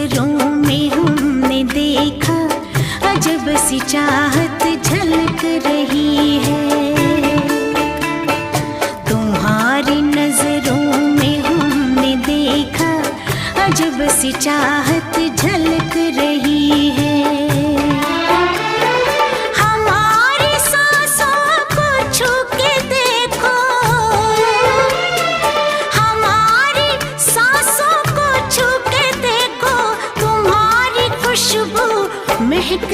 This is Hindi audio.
नजरों में हमने देखा, अजब सी चाहत झलक रही है। तुम्हारी नजरों में हमने देखा, अजब सी चाहत झलक रही है। महक